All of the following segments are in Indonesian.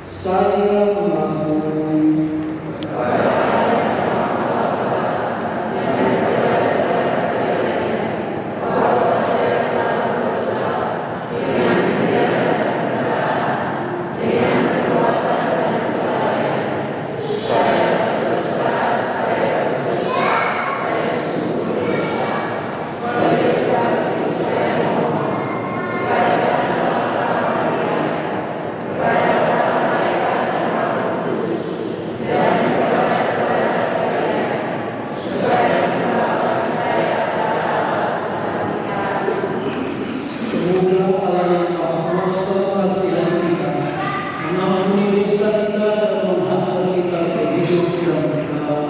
Saya mengaku semoga Allah yang Maha Kuasa kasihan kita, mengampuni dosa kita dan menghantar kita ke hidup yang kekal.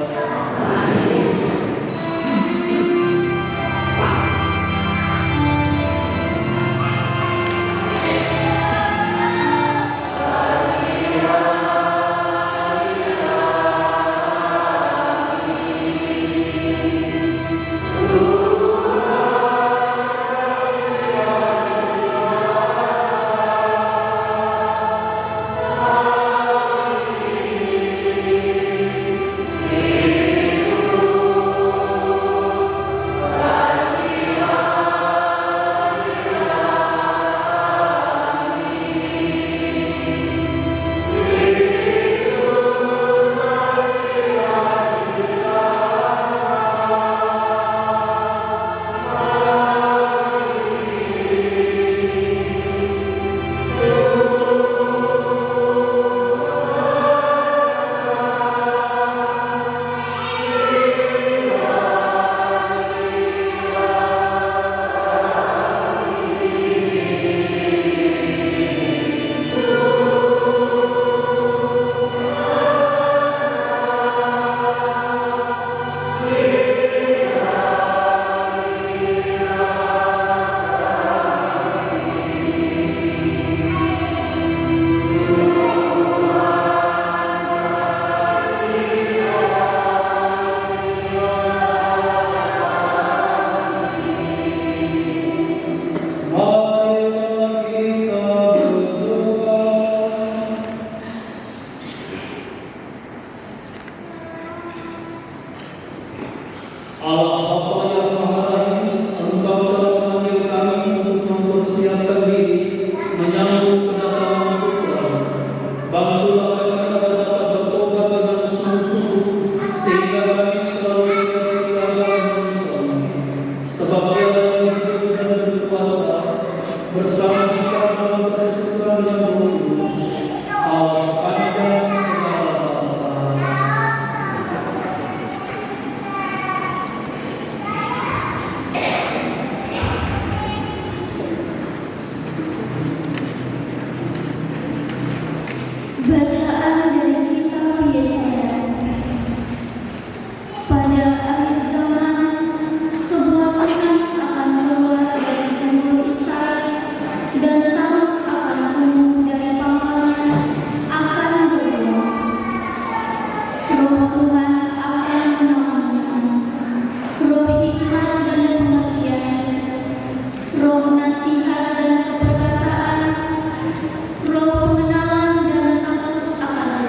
Allah Bapa yang Maha Rahim, Engkau telah memanggil kami untuk mempersiapkan diri menyambut kedatangan Putra. Bantulah kami agar dapat bertobat dengan sungguh-sungguh, sehingga kami selalu siap sejaga dengan suami. Sebab Dia yang hidup dan berkuasa bersama kita dalam persekutuan yang kudus, Allah sepanjang segala masa. Bacaan dari kitab Yesaya. Pada akhir zaman, sebuah tunas akan keluar dari tubuh Ishak, dan taluk akan tumbuh dari pangkalnya, akan berbuah. Roh Tuhan akan menemaninya, roh hikmat dan pengertian, roh nasihat dan keperkasaan, roh pengenalan dan takut akan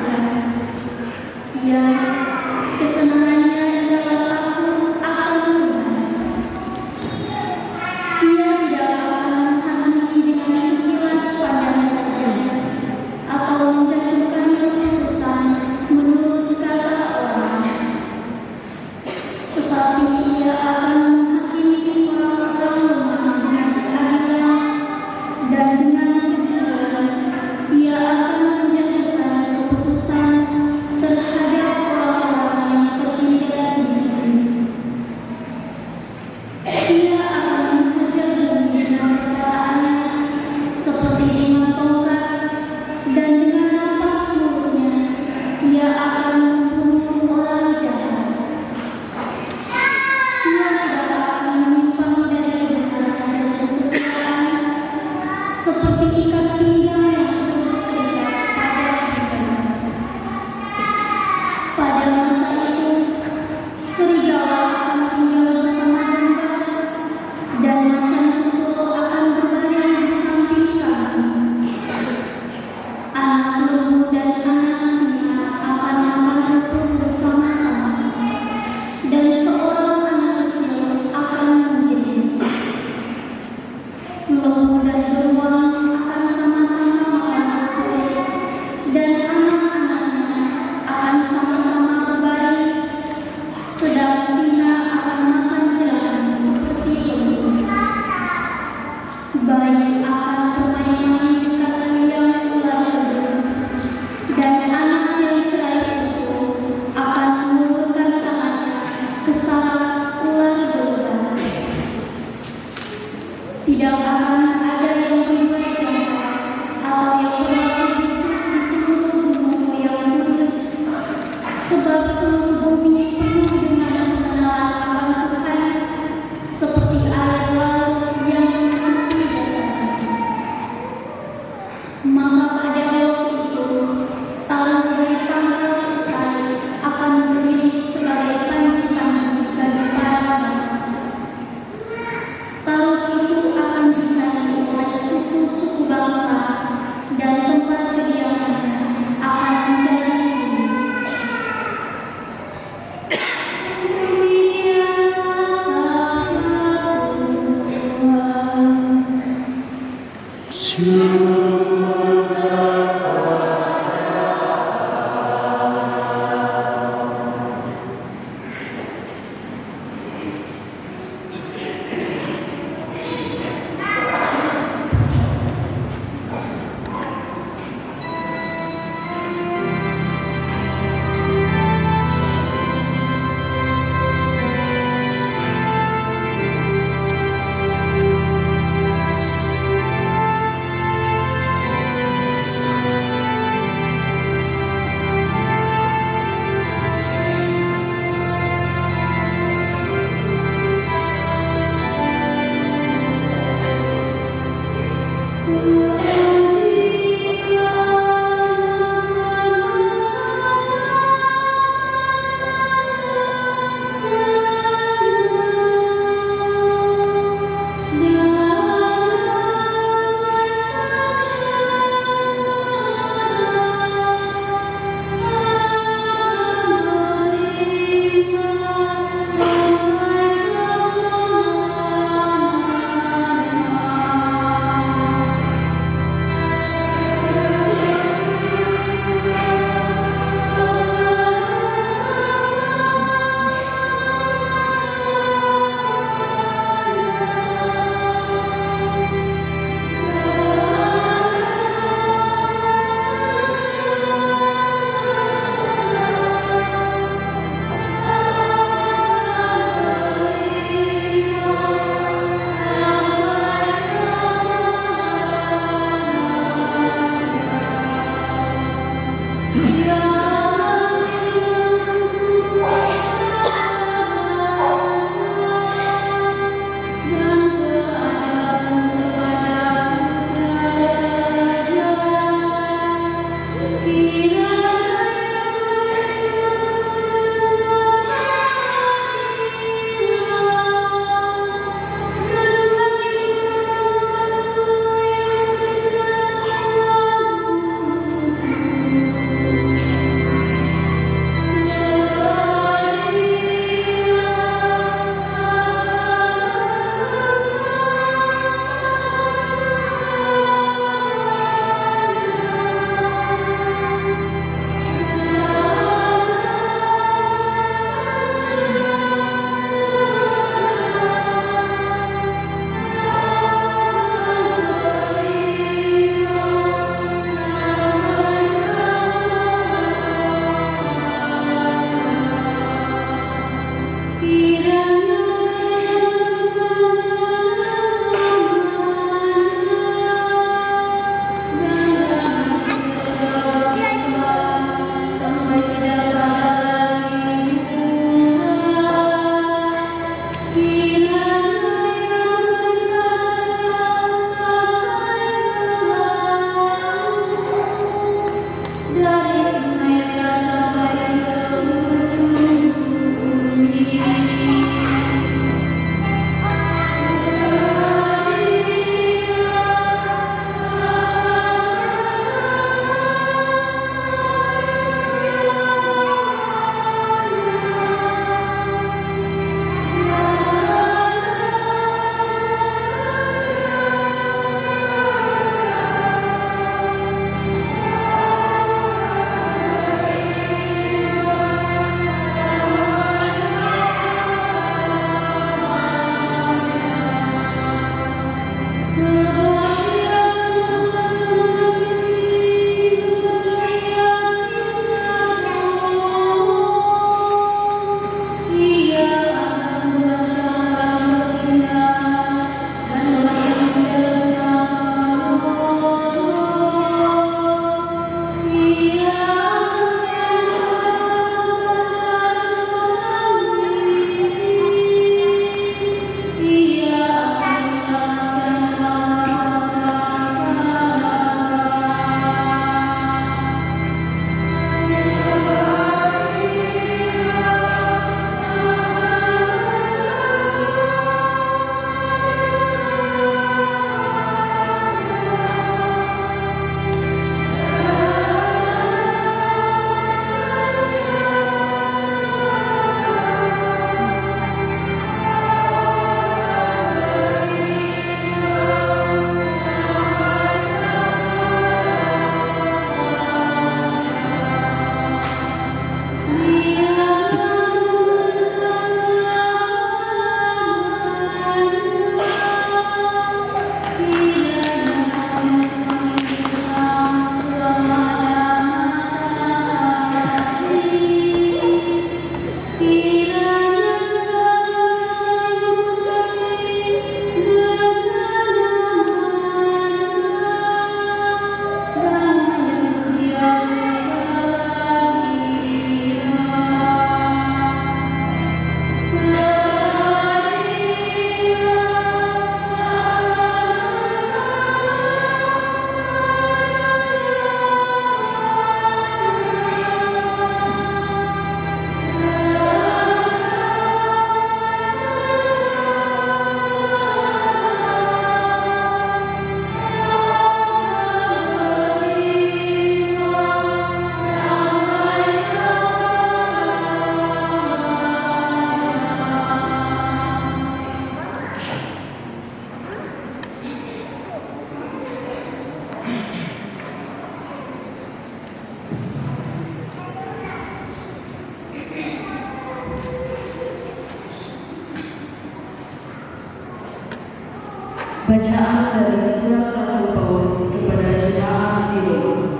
Bacaan dari surat Rasul Paulus kepada jemaat di Roma.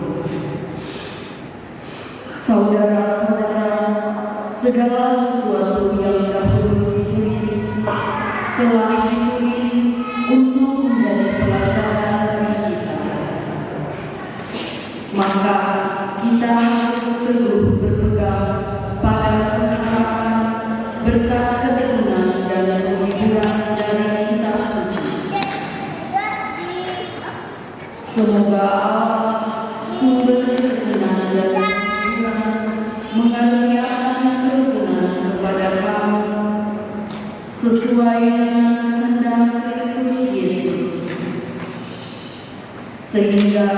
Saudara-saudara, segala sesuatu yang dahulu ditulis telah ditulis untuk menjadi pelajaran bagi kita. Maka kita teguh berpegang pada pengharapan berkat ketekunan dan penghiburan dari kitab suci. Semoga Allah, sumber ketekunan dan penghiburan, mengaruniakan kerukunan kepada kamu sesuai dengan kehendak Kristus Yesus, sehingga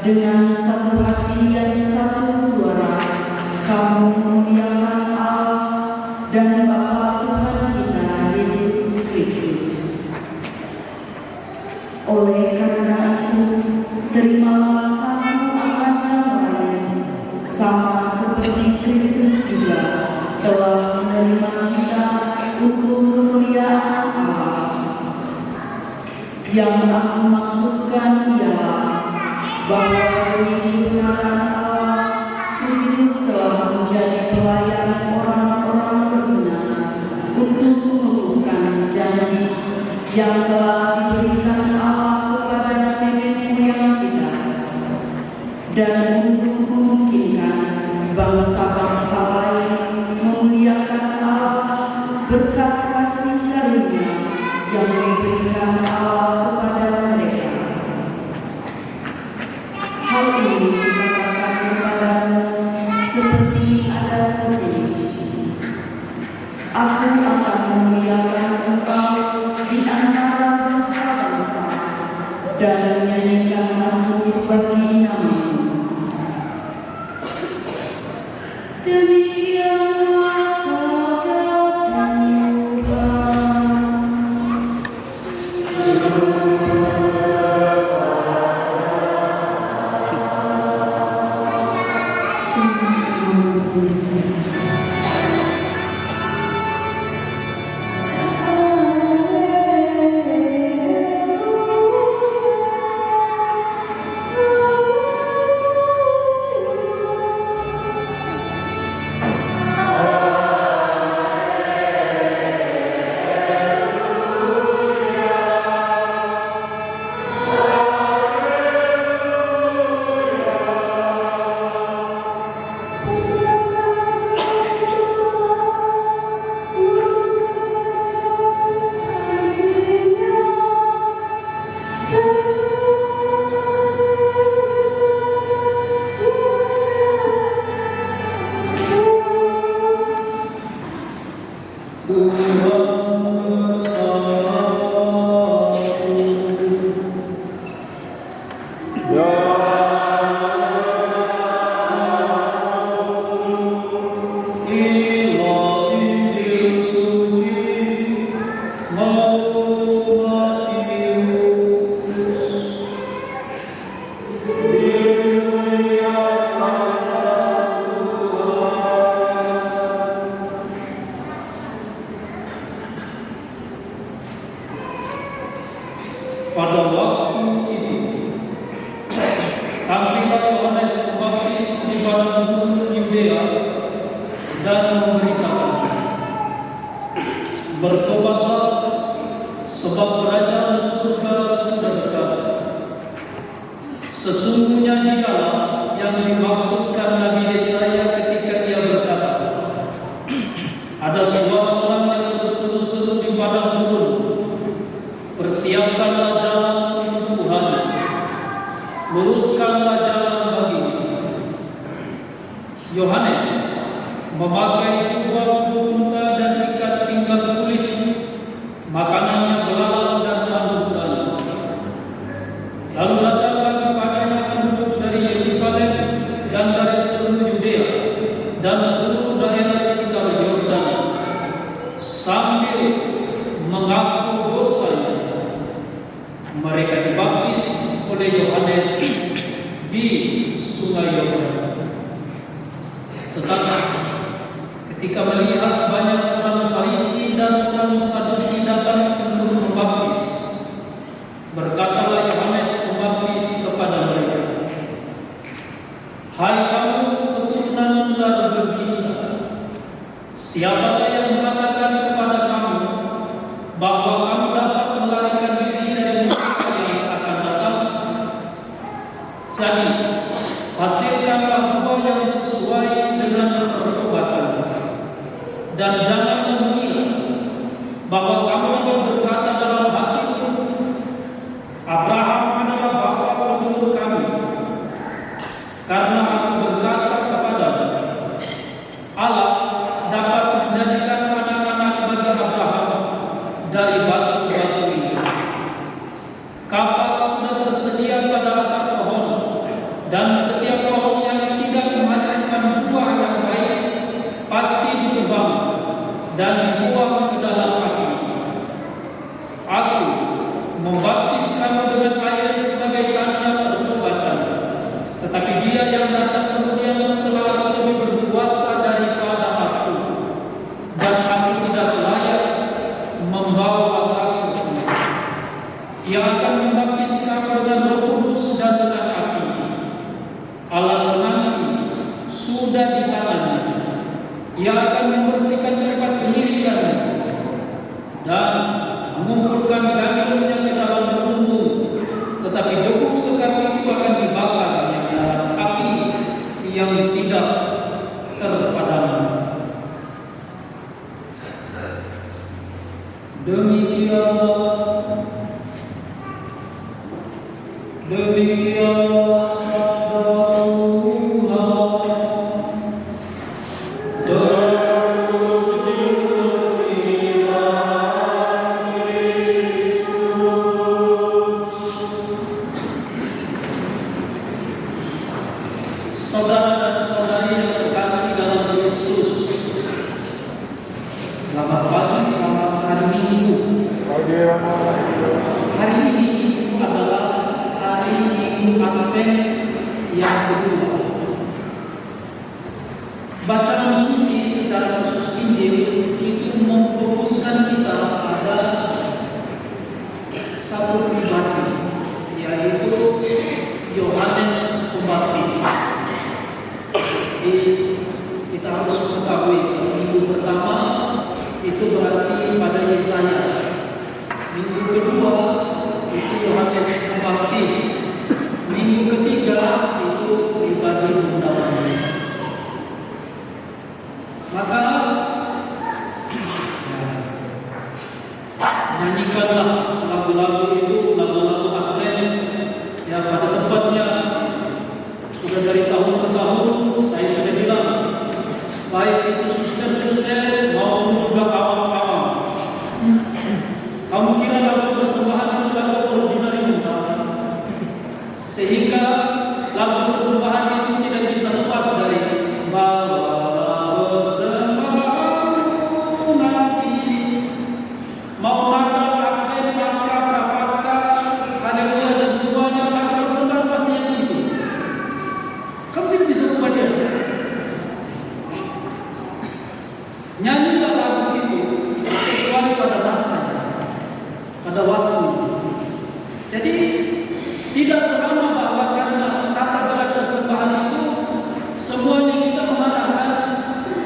dengan satu hati dan satu suara kamu memuliakan Allah dan Bapa Tuhan kita Yesus Kristus. Oleh karena itu, terimalah satu akan yang lain, sama seperti Kristus juga telah menerima kita untuk kemuliaan Allah. Yang aku maksudkan ialah bahwa demi kebenaran Allah, Kristus telah menjadi pelayan orang-orang bersunat untuk mengukuhkan janji yang telah diberikan Allah kepada nenek moyang kita, dan untuk memungkinkan bangsa-bangsa lain memuliakan Allah berkat kasih karunia yang diberikan Allah kepada mereka. Hal ini dikatakan kepadamu seperti ada tertulis, aku akan memuliakan engkau di antara bangsa-bangsa dan menyanyikan mazmur bagi namamu. Demikianlah sabda Pada waktu itu, tampillah Yohanes Pembaptis di padang gurun Yudea dan memberitakan, bertobatlah, sebab kerajaan surga sudah dekat. Sesungguhnya dialah yang dimaksudkan Nabi Yesaya ketika ia berkata, ada suara orang yang berseru-seru di padang gurun, persiapkanlah jalan untuk Tuhan, luruskanlah jalan baginya. Yohanes memakai jubah unta dan ikat pinggang kulit, makanannya belalang dan madu hutan. Lalu datanglah kepadanya penduduk dari Yerusalem dan dari seluruh Yudea dan seluruh daerah sekitar Yordan, sambil mengaku dosanya. Mereka dibaptis oleh Yohanes di Sungai Yordan. Tetapi ketika melihat banyak orang Farisi dan orang Saduki datang untuk membaptis, berkatalah Yohanes Pembaptis kepada mereka, hai kamu keturunan ular berbisa, siapakah yang mengatakan kepada kamu bahwa kamu dapat melarikan diri dari musibah yang akan datang? Jadi hasilkanlah buah yang sesuai dan janganlah mengira bahwa kamu dapat berkata dalam hatimu, Abraham adalah bapa pendahulu kami. Karena aku berkata kepadamu, Allah dapat menjadikan anak-anak bagi Abraham dari batu-batu ini. Kapak sudah tersedia pada akar pohon, dan setiap pohon yang tidak menghasilkan buah yang baik pasti ditebang dan dibuang ke dalam api. Aku membaptis kamu dengan air sebagai tanda pertobatan, tetapi Dia yang datang kemudian setelah aku lebih berkuasa daripada aku, dan aku tidak layak membawa kasutnya. Ia akan membaptis kamu dengan Roh Kudus dan dengan api. Alat penanti sudah di tangannya. Ia akan membersihkan tempat penyirikannya dan mengumpulkan gandumnya ke dalam lumbung, tetapi debu sekam itu akan dibakar yang dalam api yang tidak terpadamkan. Demikianlah sabda Tuhan. Saudara dan saudari yang terkasih dalam Kristus, selamat pagi, selamat hari Minggu. Hari ini itu adalah hari Minggu Advent yang kedua. Bacaan suci secara khusus Injil itu memfokuskan kita pada satu pribadi, yaitu Yohanes Pembaptis. Jadi kita harus mengetahui minggu pertama itu berarti pada Yesaya. Minggu kedua itu Yohanes Pembaptis. Minggu ketiga itu pribadi Bunda Maria. Maka nyanyikanlah lagu-lagu itu, lagu-lagu Advent ya pada tempatnya. Sudah dari tahun ke tahun saya sudah bilang, baik itu suster-suster maupun juga awam-awam, kamu kira lagu persembahan itu lagu ordinarium, sehingga lagu persembahan itu tidak bisa lepas dari bawalah persembahanmu nanti, mau Natal, Advent, Paskah, Prapaskah, Haleluya dan semuanya, lagu persembahan pasti yang itu. Kamu tidak bisa ubah dia. Nyanyilah lagu itu sesuai pada masanya, pada waktunya. Jadi tidak selama bahwa karena tata cara persembahan itu semuanya kita mengatakan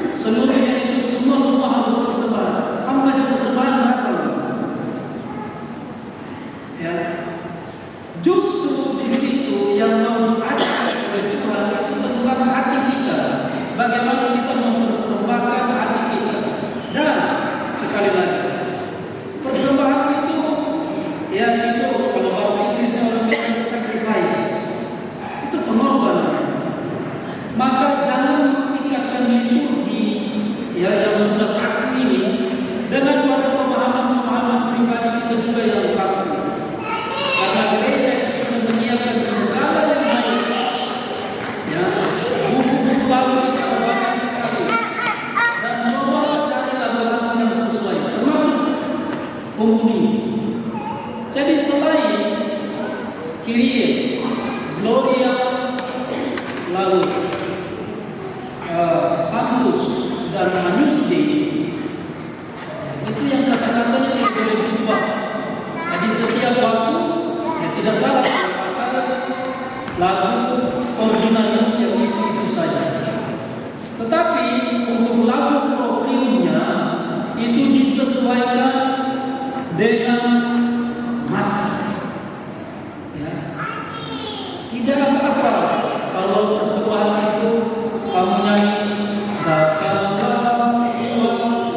seluruhnya itu semua harus persembahan. Kamu kasih persembahan berapa? Ya, justru di situ yang mau diajarkan oleh Tuhan itu tentang hati kita, bagaimana kita mempersembahkan hati kita. Dan sekali lagi, persembahan itu ya itu kalau bahasa Inggrisnya orang bilang sacrifice, itu pengorbanan. Maka jangan mengikatkan liturgi ya yang sudah kaku ini dengan pada pemahaman pribadi kita juga yang kaku. Karena gereja itu sudah menyiapkan segala yang baik. Ya, buku-buku lagu itu banyak sekali. Dan coba cari lagu-lagu yang sesuai, termasuk komuni. Jadi selain Kyrie, Gloria, lalu Sanctus dan Agnus Dei, itu yang kata-katanya tidak boleh diubah. Jadi setiap waktu ya tidak salah memakai lagu ordinarium yang itu saja. Tetapi untuk lagu propriumnya itu disesuaikan dengan masa. Ya. Tidak apa-apa kalau persembahan itu kamu nyanyi datanglah Tuhan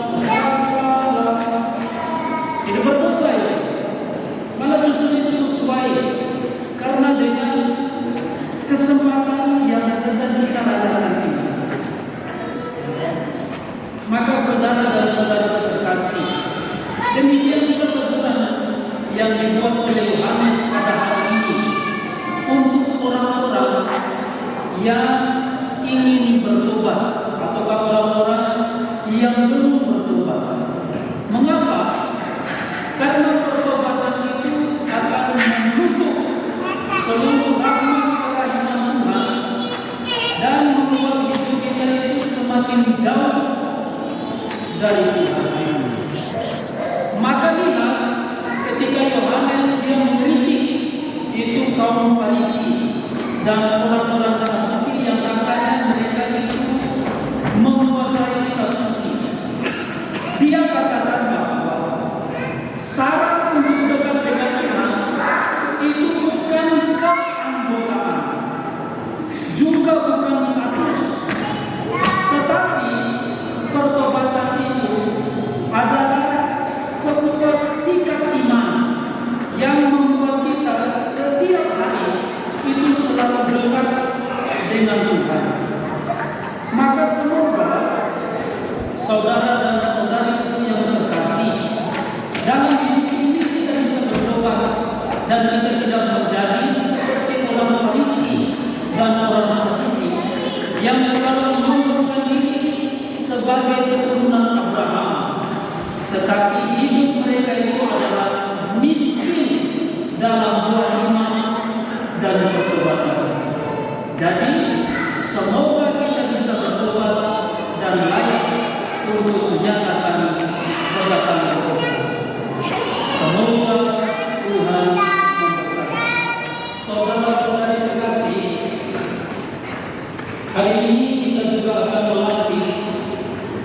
semakin jauh dari Tuhan. Maka lihat ketika Yohanes dia mengkritik itu kaum Farisi dan orang-orang Saduki yang katanya mereka itu menguasai kitab suci. Dia katakan bahwa syarat untuk dekat dengan Tuhan itu bukan keanggotaan, juga bukan status, tetapi pertobatan itu adalah sebuah sikap iman yang membuat kita setiap hari itu selalu dekat dengan Tuhan. Maka semoga saudara dan saudariku yang terkasih, dalam hidup ini kita bisa bertobat dan kita tidak menjadi seperti orang Farisi dan orang Saduki yang selalu menunjukkan diri sebagai keturunan Abraham, tetapi hidup mereka itu adalah miskin dalam buah iman dan pertobatan. Jadi semoga kita bisa bertobat dan layak untuk menyatakan kedatangan Tuhan. Semoga Tuhan memberkati. Saudara-saudari terkasih, hari ini kita juga akan melatih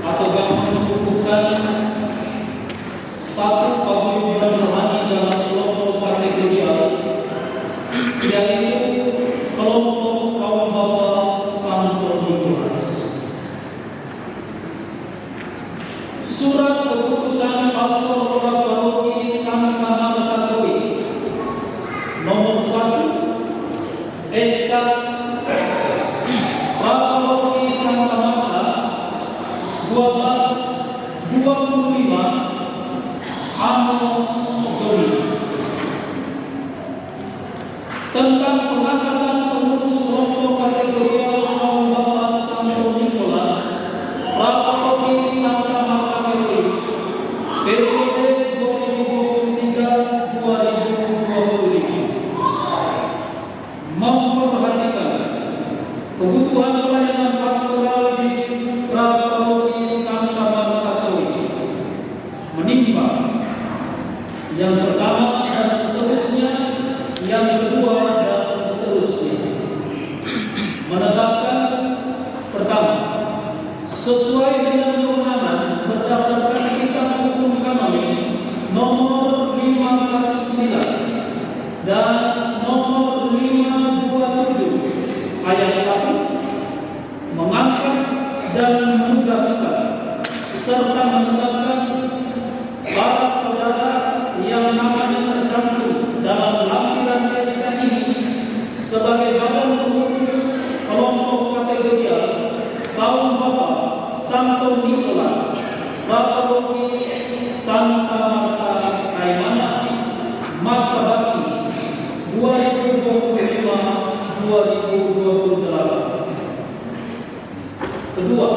atau mengukuhkan satu paguyuban rohani dalam kelompok kategorial, yaitu kelompok kaum bapa Santo Nikolas. Surat keputusan Pastor Lora Paroki Santa Marta Koi nomor 1 SK Paroki Santa Marta 1225 Ano Doni tentang pengangkatan pengurus kelompok kategorial kaum bapa Santo Nikolas Paroki Santa Marta periode 2023-2025 memperhatikan kebutuhan pelayanan pastoral di Paroki Santa Marta Koi, menimbang yang pertama dan seterusnya, yang kedua dan seterusnya. Menetapkan pertama, sesuai dengan kewenangan berdasarkan Kitab Hukum Kanonik nomor 519 dan nomor 527 ayat 1, mengangkat dan menugaskan serta menetapkan para saudara yang namanya tercantum dalam lampiran SK ini sebagai badan pengurus kelompok kategorial kaum bapa Santo Nikolas Paroki Santa Marta Kaimana masa bakti 2025-2028. Kedua,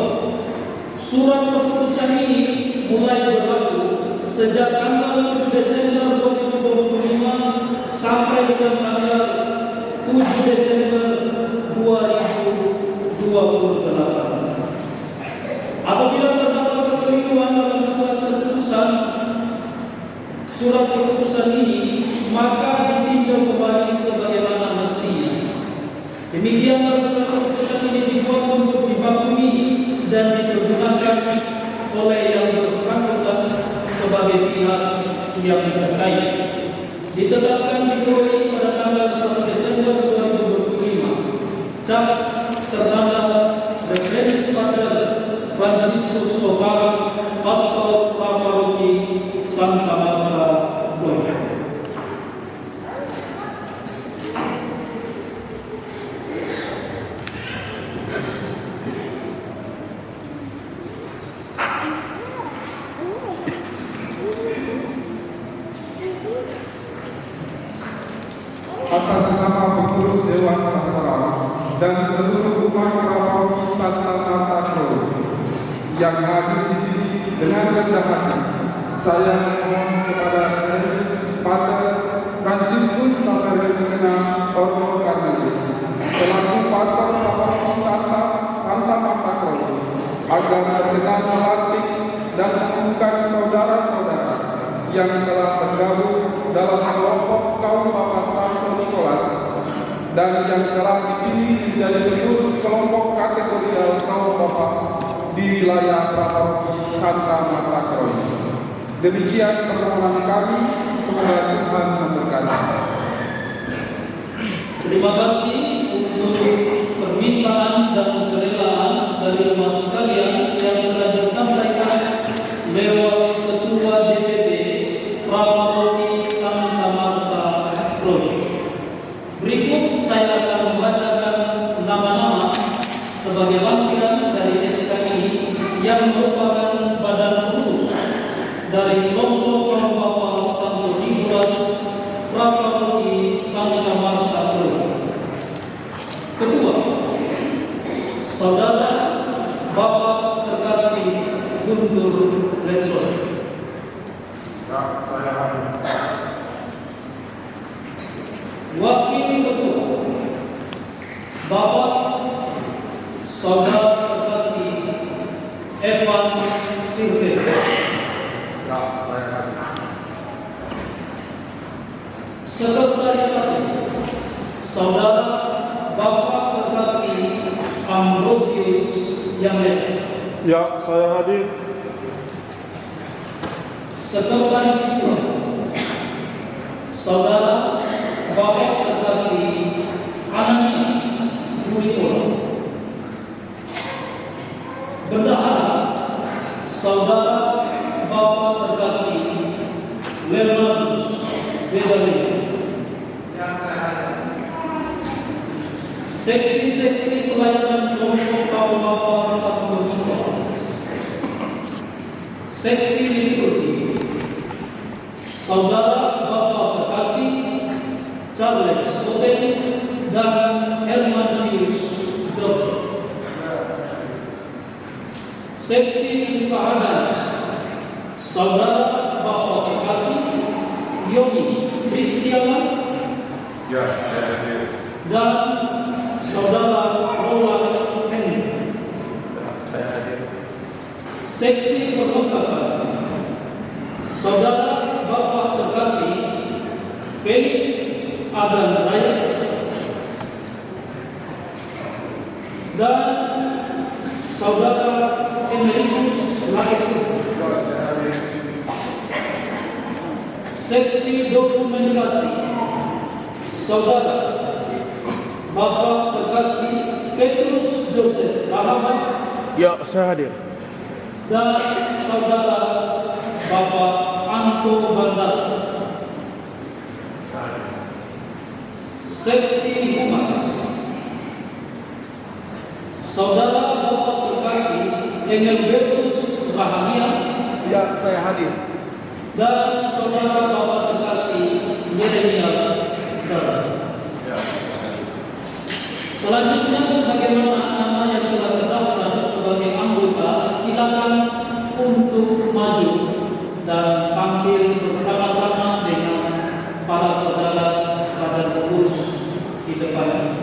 surat keputusan ini mulai berlaku sejak tanggal 7 Desember 2025 sampai dengan tanggal 7 Desember 2028. Apabila terdapat kekeliruan dalam surat keputusan ini, maka ditinjau kembali sebagaimana mestinya. Demikianlah surat keputusan ini dibuat untuk dimaklumi dan dipergunakan oleh yang bersangkutan sebagai pihak yang terkait. Ditetapkan di Koi pada tanggal 1 Desember 2025. Cap tertanda Reverendus Pater Franciscus Opal, Pastor Paroki Santa Marta Koi. Atas nama pengurus Dewan Pastoral dan seluruh umat Paroki Santa Marta Koi yang hadir di sini dengan rendah hati, saya mohon kepada Pater Franciscus Saverio Orno Carmeli selaku Pastor Paroki Santa Marta Koi agar dengan melantik dan mengumumkan saudara-saudara yang telah bergabung dalam kelompok kaum Bapak Santo Nikolas dan yang telah dipilih menjadi pengurus kelompok kategorial kaum Bapak di wilayah Paroki Santa Marta Kroy. Demikian permohonan kami, semoga Tuhan memberkati. Terima kasih untuk permintaan dan kerelaan dari umat sekalian yang telah disampaikan lewat Ketua DPP Paroki Santa Marta Kroy. Berikut saya akan membacakan nama-nama sebagai lampiran dari SK ini yang merupakan badan pengurus dari kelompok kaum Bapak Santo Nikolas Paroki Santa Marta Kroy. Ketua, Saudara Bapak terkasih Guntur Letson. Wakil Ketua, Bapak Saudara terkasih Evan Sirte. Sekretaris Satu, Saudara Bapak terkasih Ambrosius Yamlet. Ya, saya hadir. Sekretaris Dua, Saudara Bapak terkasih Ananias Mulyono. Bendahara Saudara Bapak terkasih Leonardus Bedawet. Seksi-seksi pelayanan kelompok kaum Bapak Santo Nikolas. Seksi liturgi, Saudara Bapak terkasih Charles Soten dan Hermansius Joseph. Seksi usahadan, Saudara Bapak terkasih Yoni Kristiawan. Ya, saya hadir. Dan Saudara Roland Henry. Saya hadir. Seksi perlengkapan, Saudara Bapak terkasih Felix Adan Raya dan Saudara Emeritus Laesu. Seksi dokumentasi, Saudara Bapak terkasih Petrus Joseph Rahmat. Ya, saya hadir. Dan Saudara Bapak Anto Bandas. Seksi Humas, Saudara Bapak terkasih Engelbertus Rahania. Ya, saya hadir. Dan Saudara Bapak terkasih Yeremias Dara. Selanjutnya, sebagaimana nama yang telah terdaftar sebagai anggota, silakan untuk maju dan tampil bersama-sama dengan para saudara badan pengurus di depan.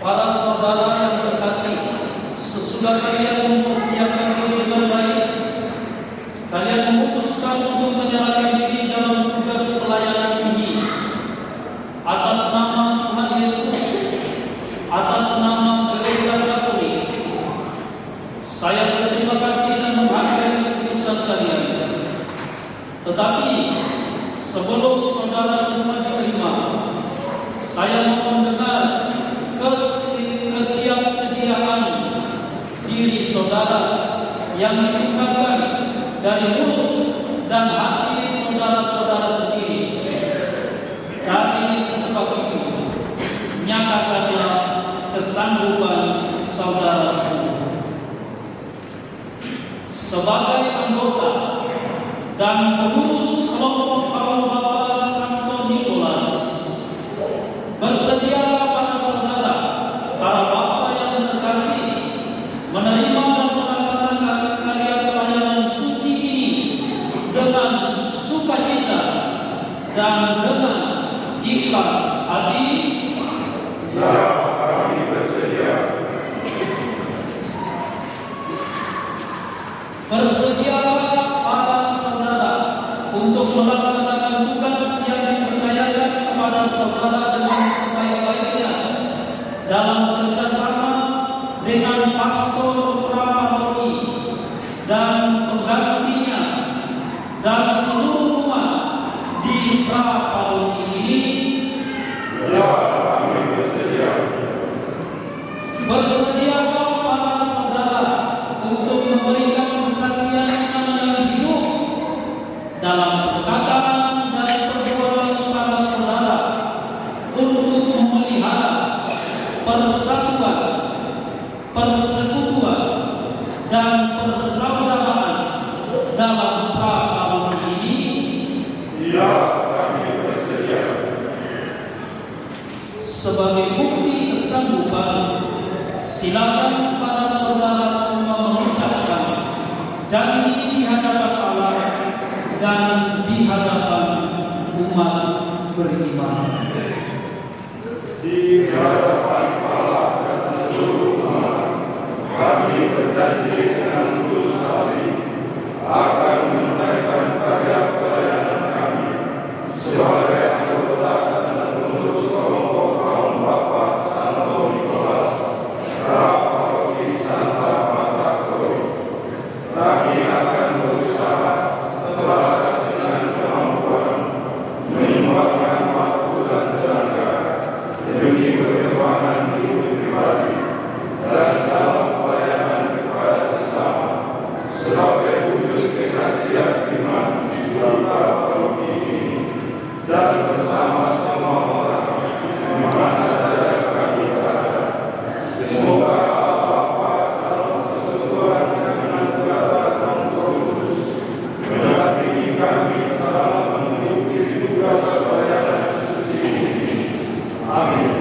Para saudara yang terkasih, sesudah kalian mempersiapkan diri dengan baik, kalian memutuskan untuk menyerahkan diri dalam tugas pelayanan ini atas nama Tuhan Yesus, atas nama Gereja Katolik. Saya berterima kasih dan menghargai keputusan kalian. Tetapi sebelum saudara semua diterima, saya mau mendengar kesiapsediaan diri saudara yang ditingkatkan dari mulut dan hati saudara-saudara sendiri. Dari sebab itu, nyatakanlah kesanggupan saudara semua. Sebagai anggota dan pengurus kelompok kaum Bapa Santo Nikolas, bersedia para saudara, para Bapa yang terkasih, menerima dan melaksanakan karya pelayanan suci ini dengan sukacita dan dengan ikhlas hati. Ya, kami bersedia. Bersedialah para saudara untuk melaksanakan tugas yang dipercayakan kepada saudara dengan sebaik-baiknya dalam kerjasama dengan pastor praparoki dan penggantinya dan seluruh umat di praparoki ini. Ya, kami bersedia. Bersedialah para saudara untuk memberikan kesaksian iman yang hidup dalam perkataan dan perbuatan para saudara untuk memelihara persatuan, persekutuan, dan persaudaraan dalam praparoki ini. Ya, kami bersedia. Sebagai bukti kesanggupan, silakan para saudara semua mengucapkan janji di hadapan Allah dan di hadapan umat beriman. Di hadapan Allah dan seluruh umat, kami berjanji dengan tulus hati akan menunaikan karya pelayanan kami sebagai anggota dan pengurus kelompok kaum Bapa Santo Nikolas, Praparoki Santa Marta Koi. Kami akan berusaha selaras dengan kemampuan, menyumbangkan waktu dan tenaga demi perjuangan hidup pribadi dan dalam pelayanan kepada sesama sebagai wujud kesaksian iman di praparoki ini dan bersama semua orang di mana saja kami berada. Semoga Allah Bapa dalam persekutuan dengan Putra dan Roh Kudus mendampingi kami dalam mengikuti tugas pelayanan suci ini. Amin.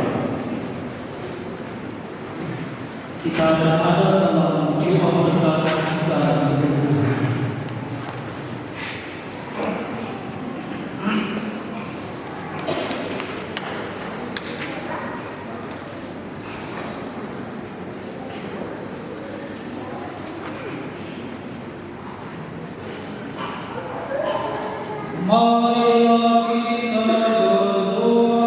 Kita ada dalam doa berkat dan berdoa. Marilah kita berdoa.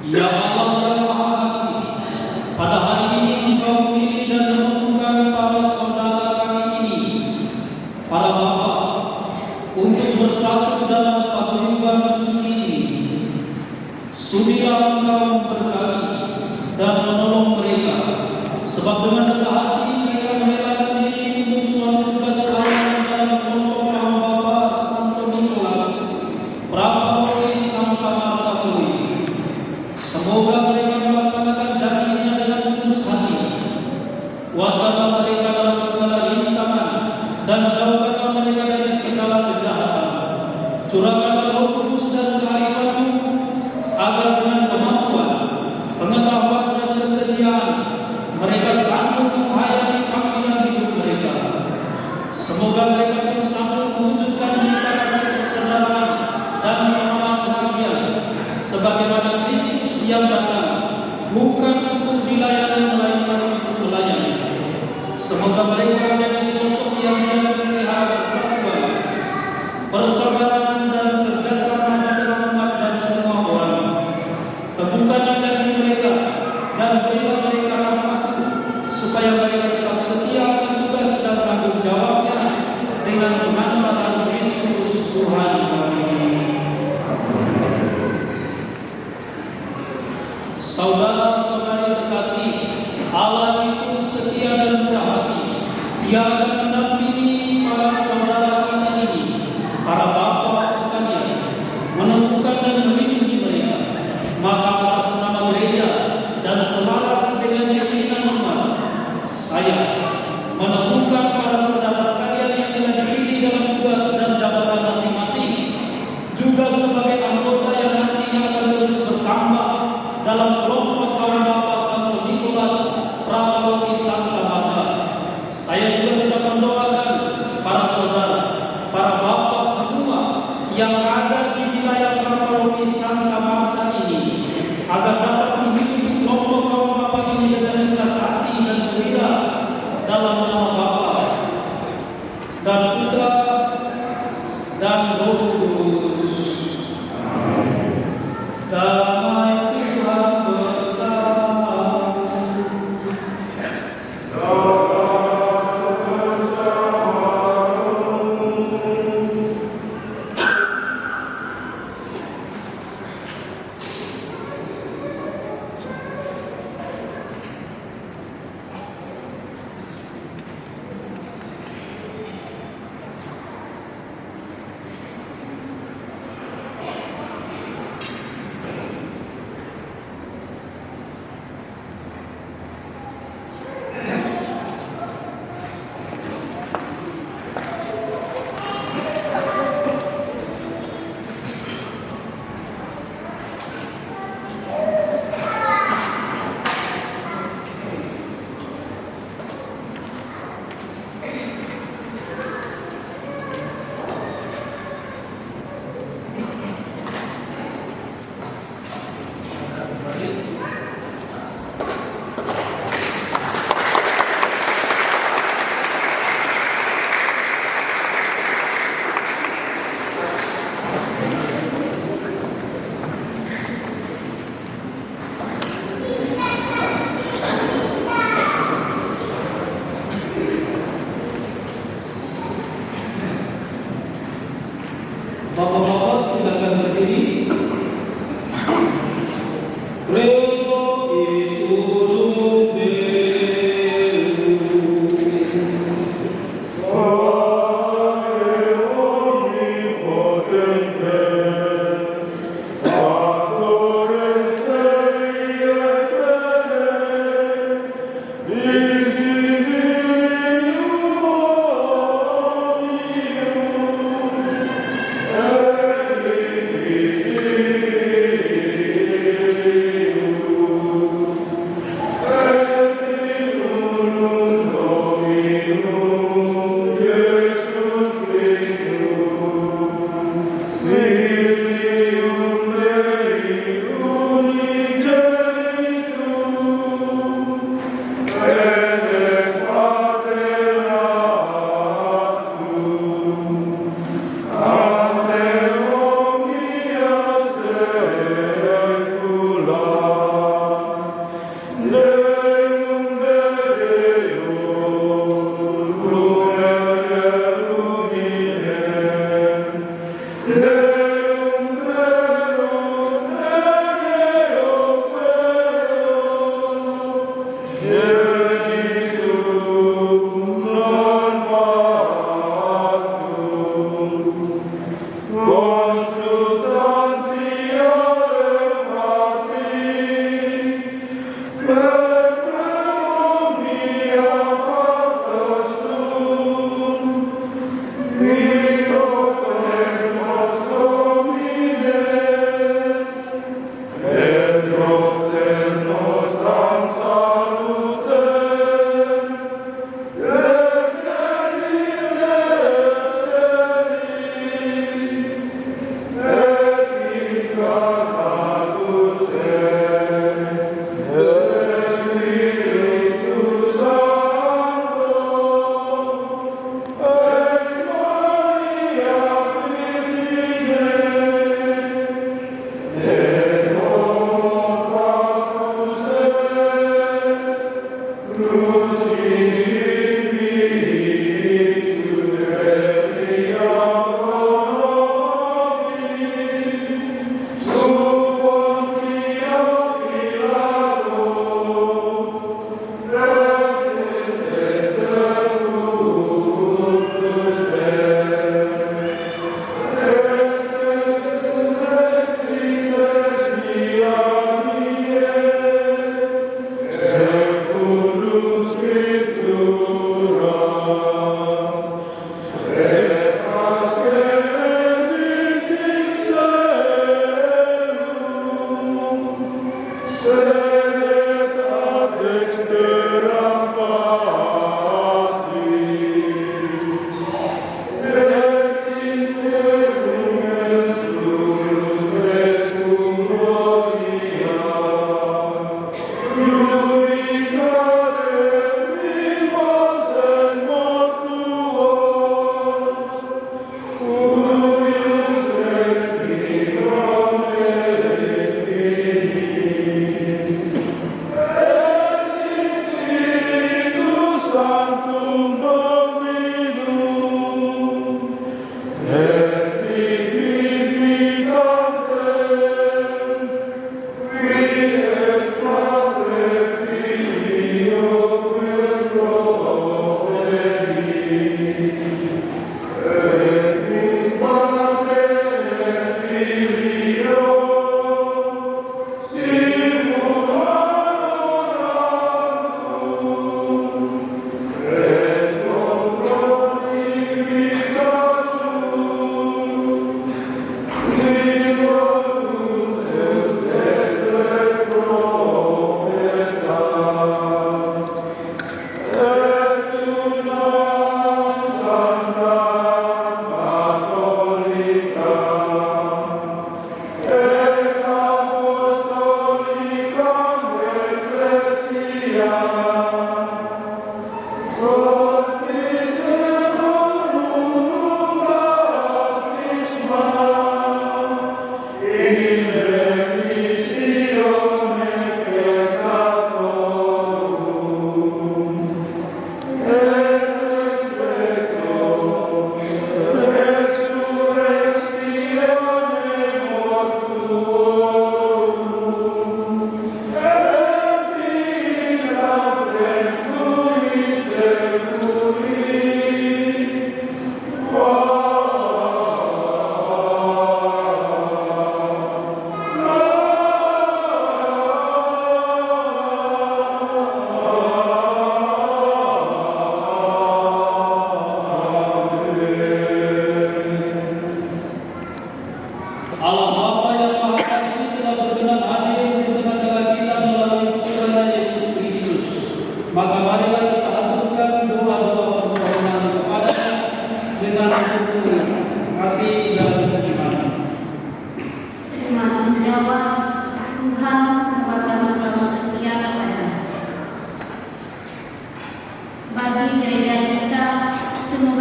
Ya Allah yang Maha Kasih, pada hari ini Engkau memilih dan menemukan para saudara kami ini, para Bapa, untuk bersatu dalam paguyuban suci ini. Sudilah Engkau memberkati dan menolong mereka, sebab dengan rendah hati mereka merelakan diri untuk suatu tugas pelayanan dalam kelompok kaum Bapa Santo Nikolas, Praparoki Santa Marta Koi. Semoga mereka melaksanakan janjinya dengan tulus hati. Kuatkanlah mereka dalam segala rintangan dan jauhkanlah mereka dari segala kejahatan. Curahkanlah Roh Kudus dan kearifan-Mu agar dengan kemampuan, pengetahuan dan kesediaan mereka sanggup menghayati panggilan hidup mereka. Semoga mereka pun sanggup mewujudkan cinta kasih persaudaraan dan semangat bahagia sebagaimana Kristus yang datang bukan untuk dilayani melainkan untuk melayani. Semoga mereka menjadi sosok yang memelihara persatuan, persaudaraan dan kerjasama dalam umat dan semua orang. Teguhkanlah janji mereka dan berilah mereka rahmat-Mu supaya mereka tetap setia akan tugas dan tanggung jawabnya dengan pengantaran Kristus Tuhan kami. Saudara-saudari terkasih, Allah itu setia dan murah hati. Ia akan mendampingi para saudara kita ini, para bapak sekalian, menemukan dan melindungi mereka. Maka atas nama gereja dan semarak dengan keyakinan umat, saya menemukan para saudara sekalian yang telah dipilih dalam tugas dan jabatan masing-masing, juga sebagai anggota yang nantinya akan terus bertambah dalam kelompok kaum Bapak Santo Nikolas Praparoki Santa Marta. Saya juga tetap mendoakan para saudara, para bapak semua yang ada di wilayah Praparoki Santa Marta ini, agar dapat menghidupi kelompok kaum Bapak ini dengan ikhlas hati dan gembira dalam nama Bapa dan Putra dan Roh Kudus. Damai Tuhan bersama. Bapak-bapak silakan berdiri. Credo in unum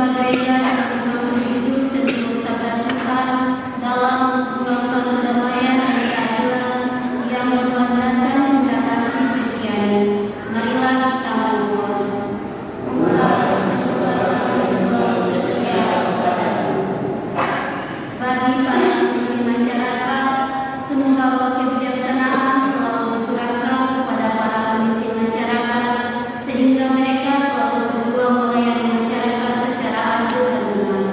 semoga gereja selalu bangun hidup seturut sabda Tuhan dalam memperjuangkan kedamaian dan keadilan yang berlandaskan cinta kasih Kristiani. Marilah kita berdoa. Tuhan, Yesuslah kami selalu setia kepadamu. Bagi para pemimpin masyarakat, semoga kebijaksanaan selalu dicurahkan kepada para pemimpin masyarakat sehingga mereka selalu berjuang melayani masyarakat secara adil dan benar.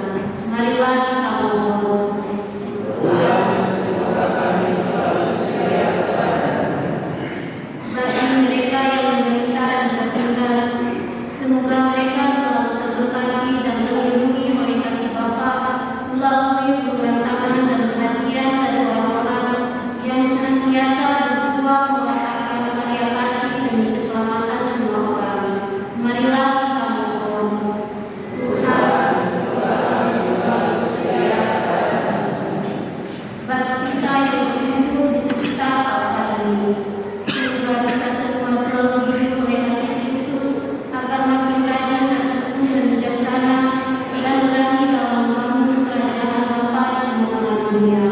Marilah kita mohon. Bagi mereka yang menderita dan bertugas, semoga mereka selalu terberkati dan terlindungi oleh kasih Bapa melalui uluran tangan dan perhatian dari orang-orang yang senantiasa berjuang mewartakan karya kasih demi keselamatan semua orang. Marilah kita mohon. Tuhan, kami selalu setia kepadamu. Bagi kita yang berkumpul di sekitar altar ini, semoga kita semua selalu dihidup oleh kasih Kristus agar makin rajin dan tekun dan bijaksana dan berani dalam membangun kerajaan Bapa di tengah dunia.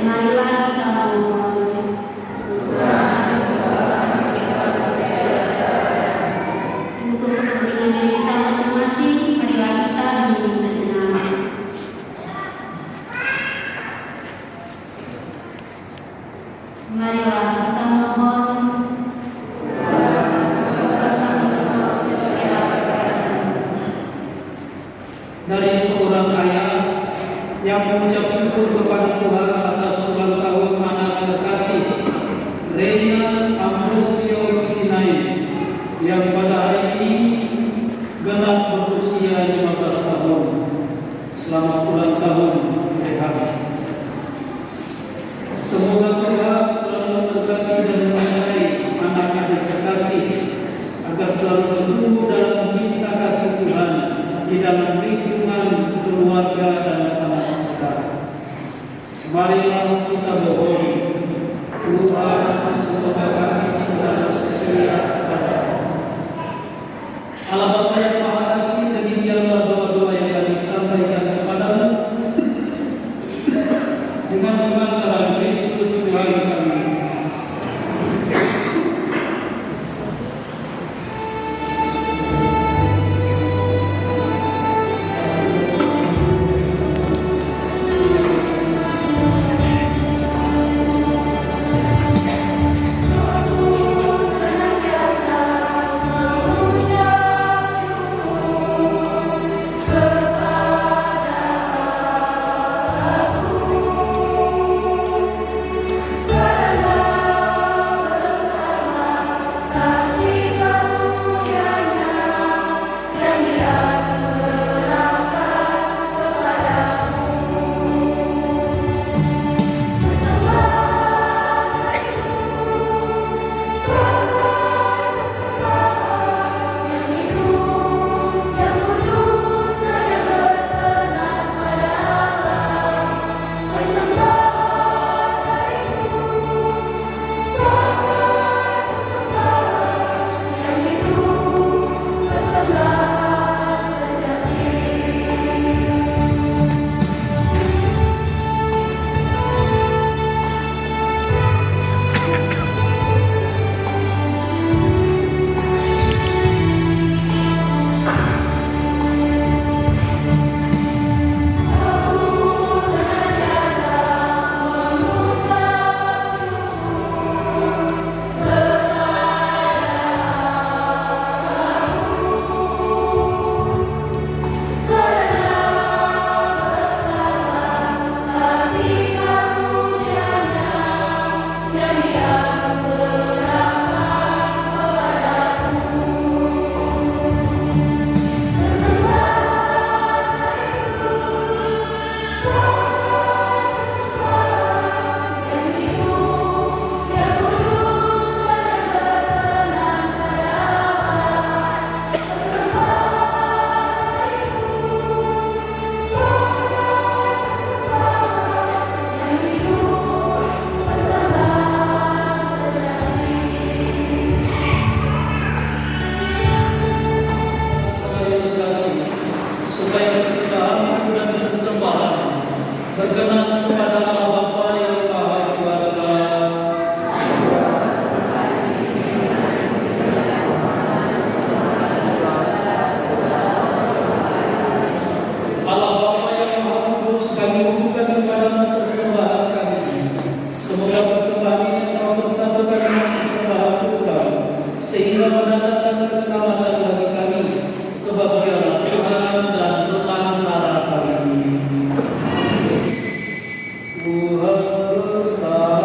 Marilah kita mohon. Untuk kepentingan diri kita masing-masing, marilah kita hening sejenak. Marilah kita mohon. Semoga kami selalu setia kepadamu. Dari seorang ayah yang mengucap syukur kepada Tuhan atas ulang tahun anak terkasih Reina Ambrosio Kitinai yang pada hari ini genap berusia 15 tahun. Selamat ulang tahun, Rehan. Semoga Tuhan selalu memberkati dan menyertai anak-anak terkasih agar selalu bertumbuh dalam cinta kasih Tuhan di dalam lingkungan keluarga dan sanak saudara. Marilah kita mohon. Tuhan, semoga kami selalu setia kepadamu. Allah Bapa yang Maha Kasih, demikianlah doa-doa yang kami sampaikan kepadamu dengan pengantaran Kristus Tuhan kami. sehingga mendatangkan keselamatan bagi kami, sebab Dialah Tuhan dan Pengantara kami. Tuhan bersama.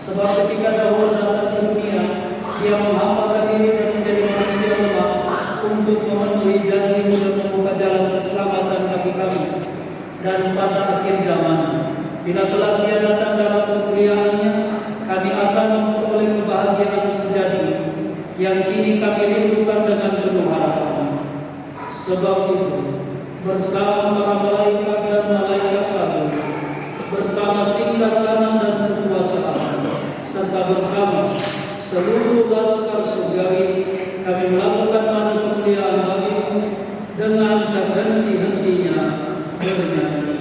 Sebab ketika dahulu datang ke dunia, Dia menghambakan diri dan menjadi manusia lemah untuk memenuhi janji-Mu dan membuka jalan keselamatan bagi kami. Dan pada akhir zaman, bila kelak Dia datang dalam kemuliaan-Nya, kami akan memperoleh kebahagiaan sejati yang kini kami rindukan dengan penuh harapan. Sebab itu, bersama para malaikat dan malaikat agung, bersama singgasana dan kekuasaan, serta bersama seluruh laskar surgawi, kami melakukan tanda kemuliaan bagi-Mu dengan tak henti-hentinya bernyanyi.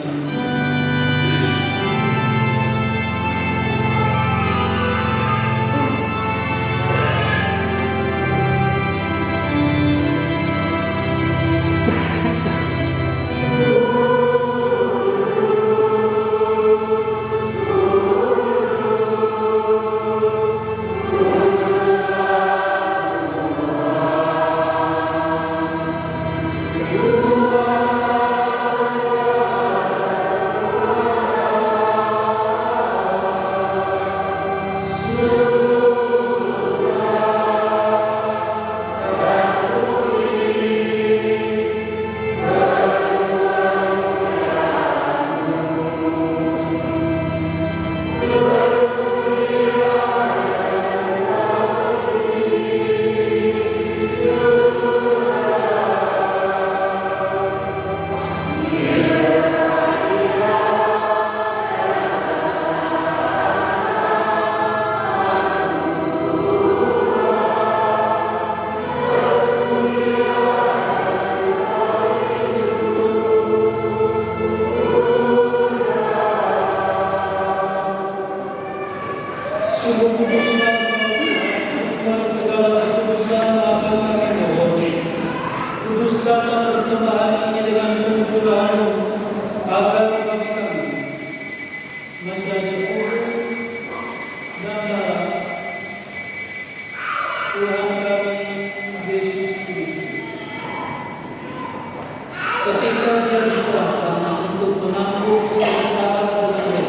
Ketika Dia diserahkan untuk menanggung sengsara dengan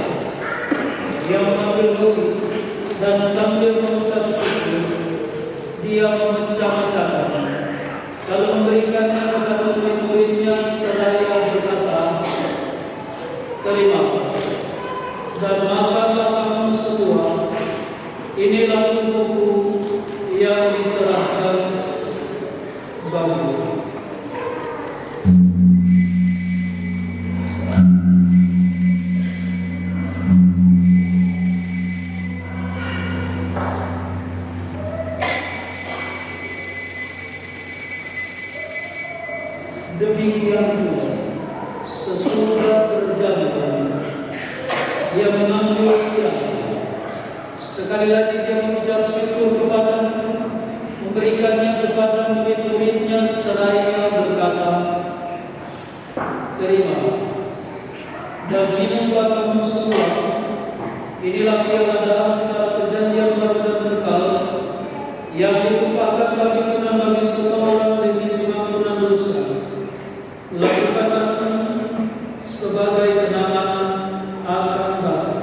Dia mengambil roti dan sambil mengucap syukur, Dia memecah-mecahkan, lalu memberikannya kepada murid-murid-Nya seraya berkata, "Terimalah dan makanlah kamu semua. Inilah tubuhku yang diserahkan bagimu." Demikian pula sesudah berjalan, Dia mengambil piala. Sekali lagi Dia mengucap syukur kepada-Mu, memberikannya kepada murid-murid-Nya seraya berkata, "Terimalah dan minumlah kamu semua. Inilah piala darah perjanjian baru dan kekal yang ditumpahkan bagimu dan bagi semua orang demi pengampunan dosa. Lakukanlah ini sebagai kenangan akan Bapa."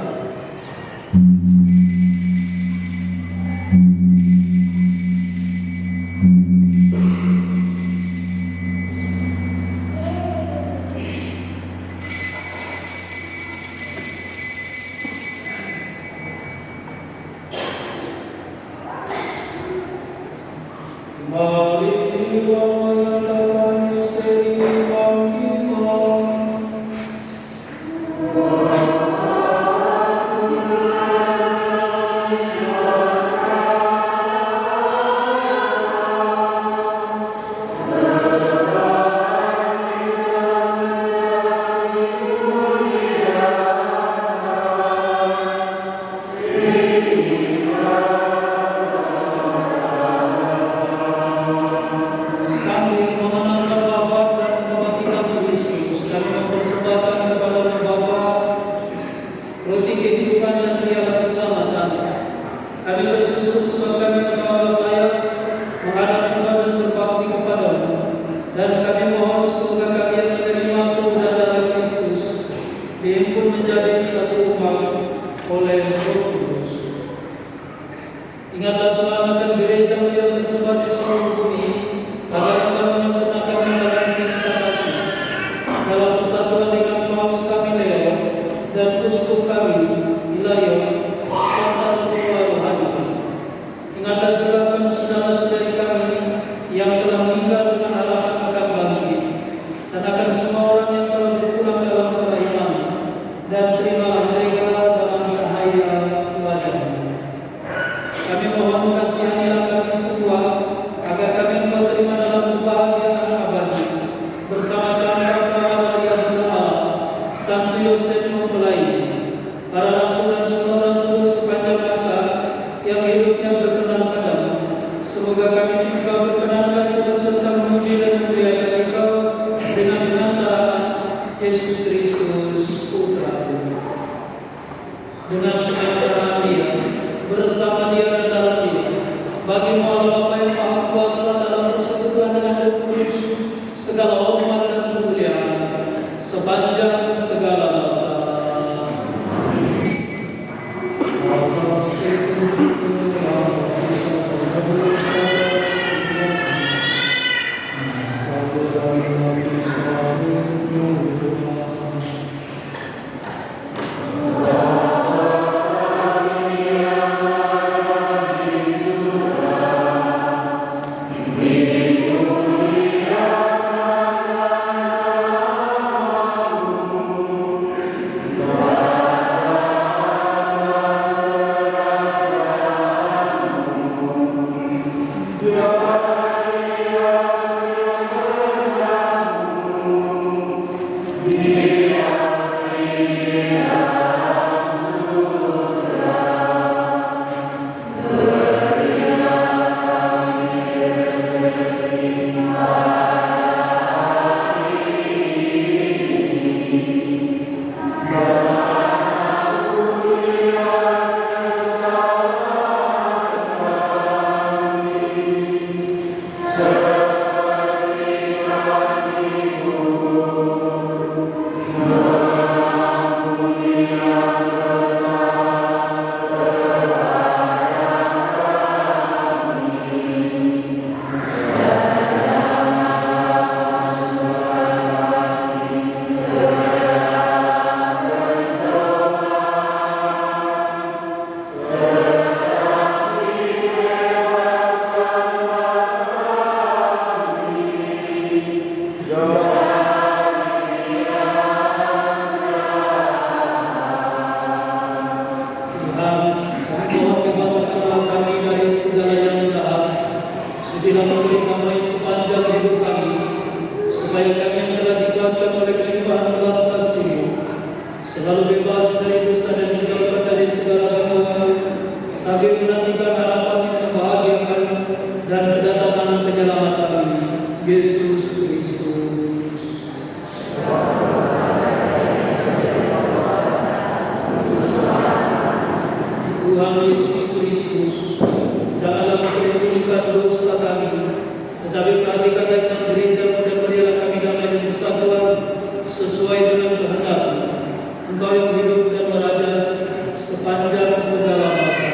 Engkau yang hidup dan meraja sepanjang segala masa.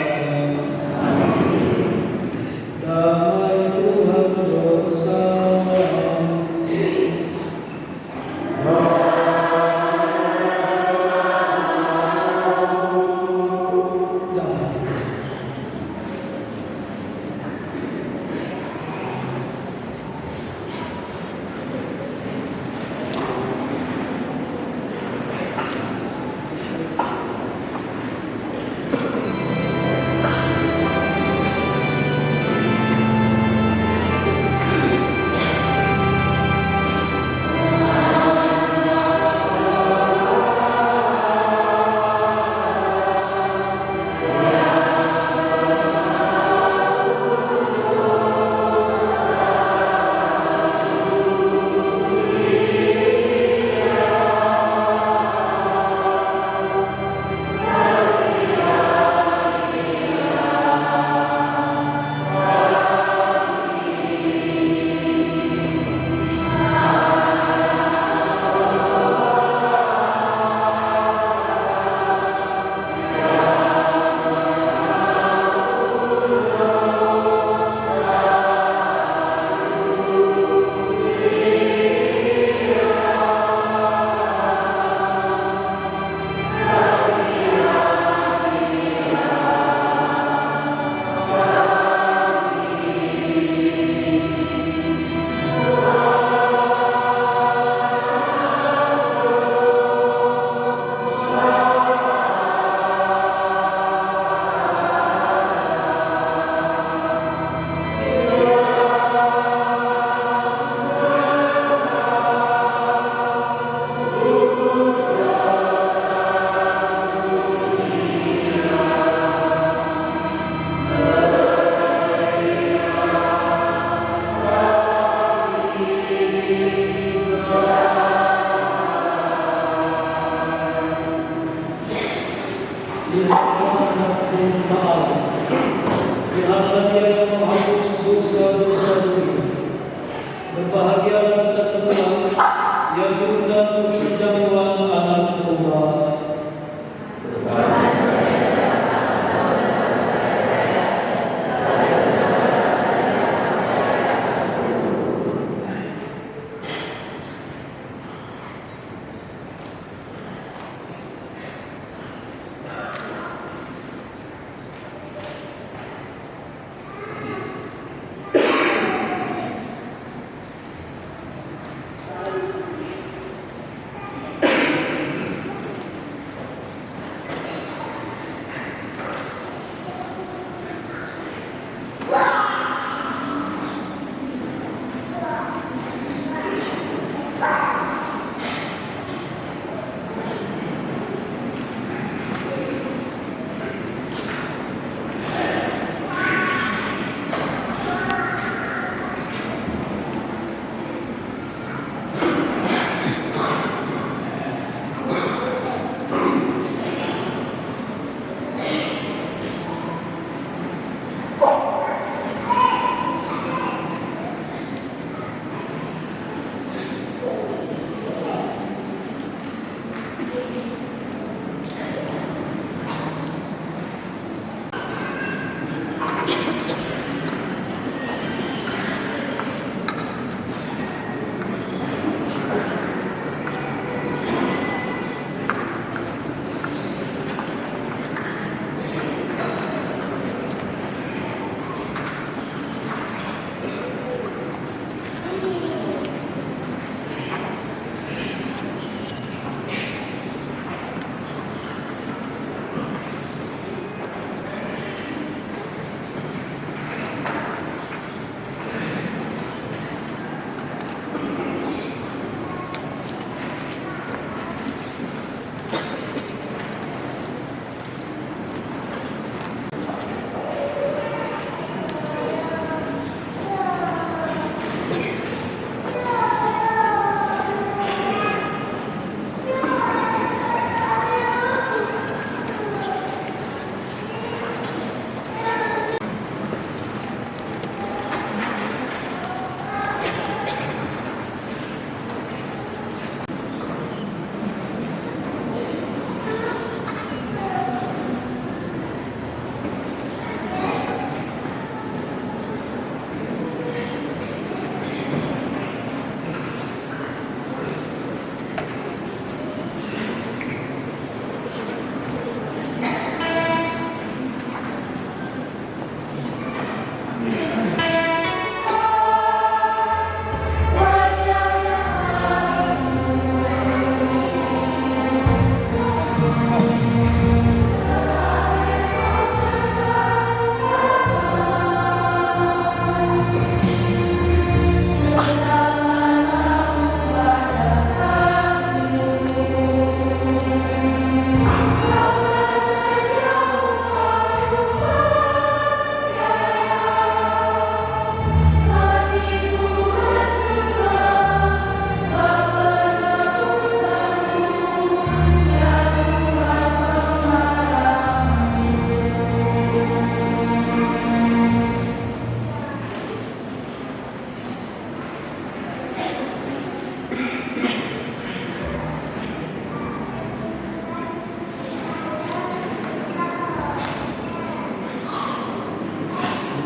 Lihatlah Dia yang menghapus dosa-dosa dunia. Berbahagialah kita semua yang diundang untuk perjamuan anak Allah.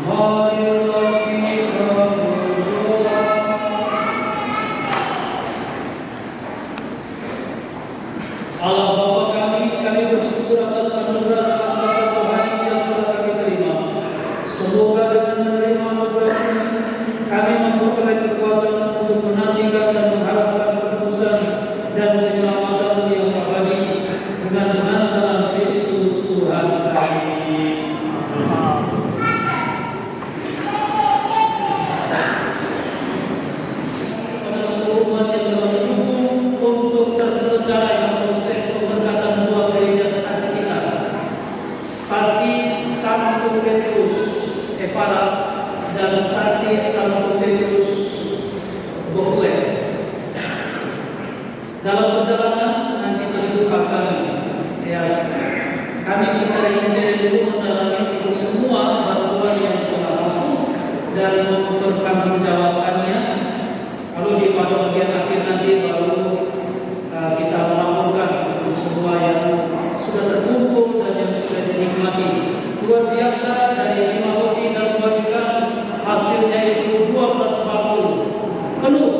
Marilah kita berdoa. Allah Bapa kami bersyukur atas anugerah serta rohani yang telah kami terima. Semoga dengan menerima anugerah ini, kami memperoleh kekuatan untuk menantikan dan mengharapkan penebusan dan penyelamatan yang abadi dengan dalam Kristus Tuhan kami. Pada seluruh umat yang telah mendukung untuk terselenggaranya proses pemberkatan dua gereja stasi kita, stasi Santo Petrus Evara dan stasi Santo Petrus Bofue. Dalam perjalanan nanti tentu kami secara individu mendalami itu semua bantuan yang telah masuk dan mempertanggungjawabkannya. Lalu di pada bagian akhir nanti baru kita melaporkan untuk semua yang sudah terkumpul dan yang sudah dinikmati. Luar biasa, dari 5 roti dan 2 ikan hasilnya itu 12 bakul penuh.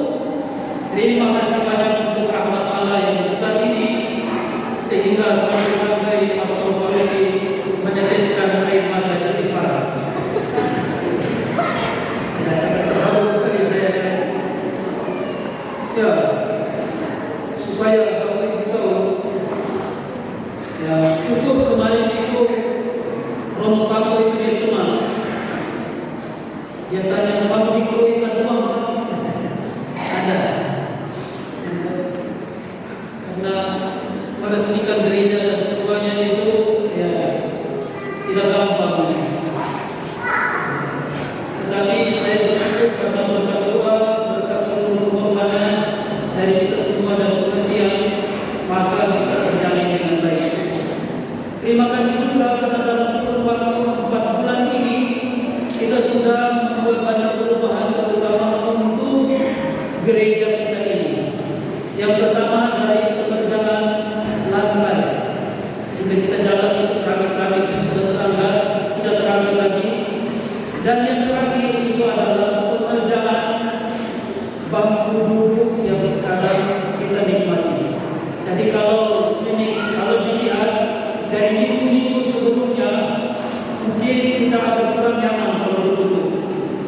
Terima kasih banyak untuk rahmat Allah yang besar ini, sehingga sampai-sampai Pastor Paroki meneteskan air mata dari Farah. Ya, terharu sekali saya. Ya, supaya Bapak Ibu tahu, ya cukup kemarin itu Romo Sako itu dia cemas. Dia tanya, kamu dikeluarkan uang kan? Ada. Karena meresmikan gereja dan semuanya itu ya tidak gampang. Tetapi saya bersyukur karena berkat doa, berkat seluruh pengorbanan dari kita semua dan pengertian, maka bisa terjalin dengan baik. Terima kasih juga karena dalam kurun waktu 4 bulan ini kita sudah membuat banyak perubahan, terutama untuk gereja kita ini. Yang pertama dari pekerjaan lantai, sehingga kita jalan itu keramik-keramik itu sudah terangkat, tidak terangkat lagi. Dan yang terakhir itu adalah pekerjaan bangku duduk yang sekarang kita nikmati. Jadi kalau dilihat dari minggu-minggu sebelumnya, mungkin kita agak kurang nyaman kalau duduk.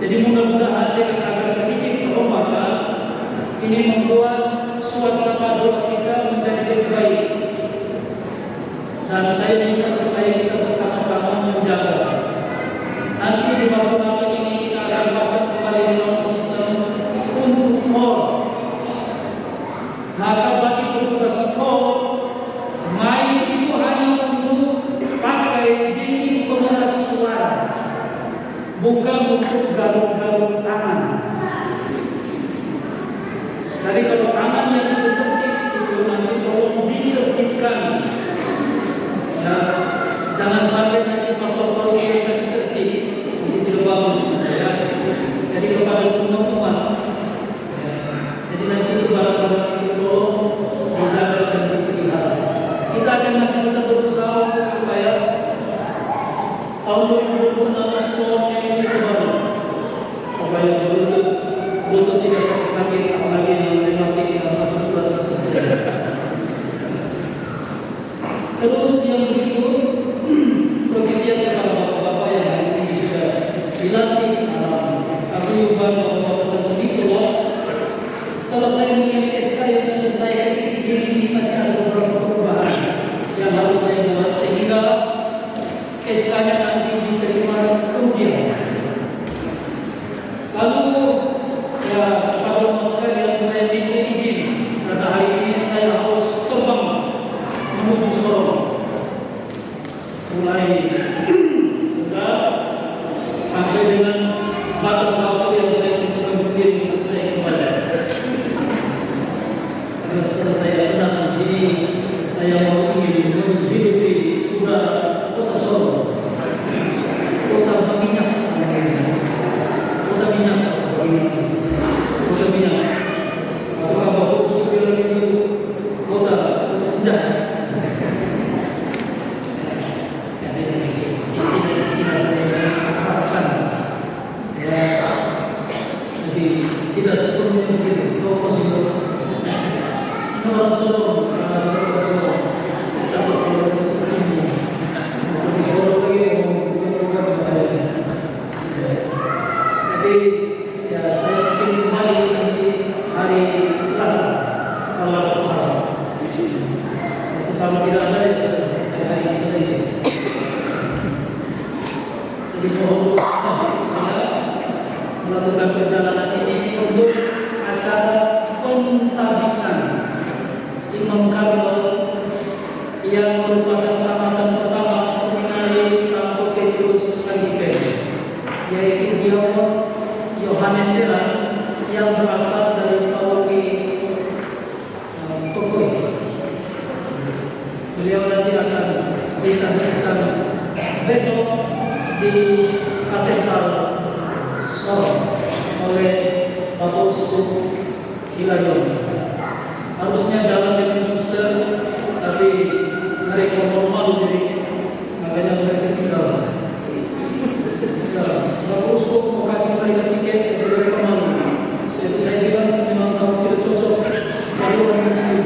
Jadi mudah-mudahan dengan agak sedikit perombakan ini membuat suasana doa kita menjadi lebih baik. Dan saya minta supaya kita bersama-sama menjaga. Nanti di waktu ini kita akan pasang kembali sound system untuk hall. Maka bagi petugas hall, mic itu hanya untuk pakai bikin pengeras suara, bukan untuk garuk-garuk tangan. Jadi kalau tangan yang ditutup itu nanti tolong ditertibkan. Ya, jangan sampai nanti Pastor Paroki yang kasih tertib, ini tidak bagus. Ya. Jadi kepada semua umat, ya. Jadi nanti itu barang-barang itu tolong dijaga dan dipelihara. Kita akan masih tetap berusaha untuk supaya tahun 2026 semuanya ini sudah baru, supaya lutut tidak sakit-sakit, apalagi yang rematik tidak masuk surat selesai. Terus yang berikut, provisian kepada bapak-bapak yang hari ini sudah dilantik paguyuban Bapak Santo Nikolas. Setelah saya melihat SK yang sudah saya isi ini masih ada beberapa perubahan yang harus saya buat sehingga SK-nya nanti diterima kemudian. Lalu ya kepada umat sekalian saya minta izin karena hari ini saya harus terbang menuju Sorong. Mulai sudah sampai dengan batas waktu yang saya tentukan sendiri untuk saya kembali. Karena setelah saya kenal di sini, saya mau ingin menghidupi udara kota Sorong, kota minyak, kota minyak. Apakah Bapak Usul bilang itu kota penjara? Jadi istilah-istilah saya terapkan melakukan perjalanan ini untuk acara pentabisan Imam Karmel yang merupakan tamatan pertama seminari Santo Petrus Agiten, yaitu Diakon Yohanes Serang yang berasal dari Paroki Tokoi. Beliau nanti akan ditabiskan besok di Katedral Sorong oleh Bapak Uskup Hilarion. Harusnya jalan dengan suster, tapi mereka malu jadi makanya mereka tinggal. Ya, Bapak Uskup mau kasih mereka tiket, tapi mereka malu. Jadi saya bilang memang kamu tidak cocok jadi orang miskin.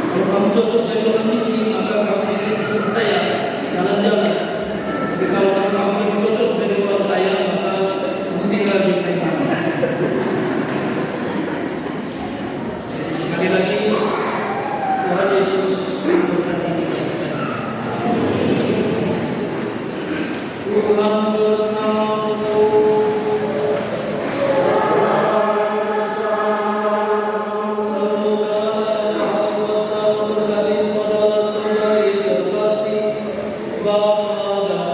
Kalau kamu cocok jadi orang miskin, maka kamu bisa seperti saya jalan-jalan. Tapi kalau kamu tidak cocok jadi orang kaya, maka kamu tinggal di Taiwan. Jadi sekali lagi Tuhan Yesus memberkati kita sekalian. Tuhan bersamamu. Semoga Allah berkati saudara-saudari terkasih Bapa dan